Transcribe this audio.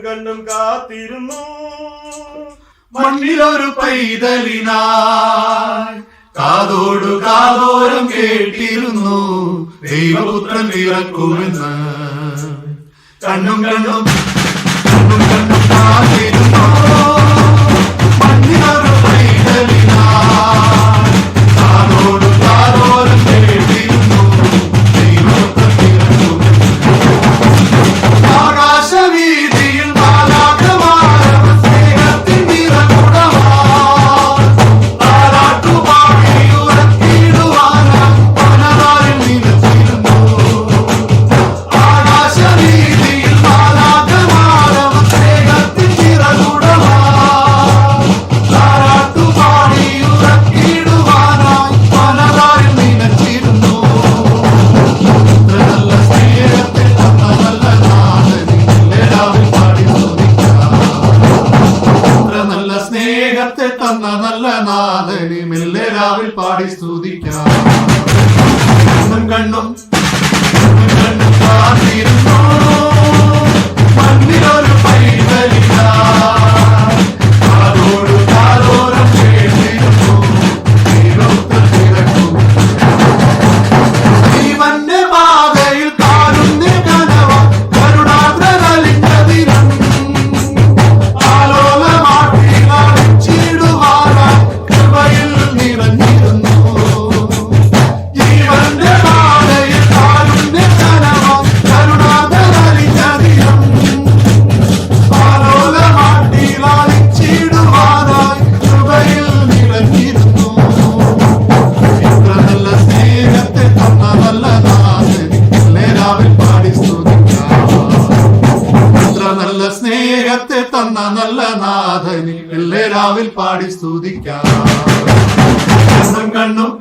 കണ്ണും കാത്തിരുന്നു മണ്ണിലൊരു പൈതലിനായി കാതോടു കാതോരം കേട്ടിരുന്നു ദൈവപുത്രൻ പിറക്കുമെന്ന് കണ്ണും കണ്ണും കണ്ണും കണ്ണും കാത്തിരുന്നു മണ്ണിലൊരു പൈതലിനായി കാതോടു കാതോരം കേട്ടിരുന്നു ദൈവപുത്രൻ പിറക്കുമെന്ന് ആകാശവീതിയിൽ തന്ന നല്ല നാഥനെ മെല്ലെ രാവിൽ പാടി സ്തുതിക്കാം കണ്ണും കണ്ണും കാത്തിരുന്നു മണ്ണിലൊരു പൈതലിനായി കാതോടു കാതോരം കേട്ടിരുന്നു ദൈവപുത്രൻ പിറക്കും ജീവന്റെ പാതയിൽ കാരുണ്യ കനവ കരുണാദ്രലിന്റെ ദിനം സ്നേഹത്തെ തന്ന നല്ല നാഥനി എല്ലാവിൽ പാടി സ്തുതിക്കാം കണ്ണും കണ്ണും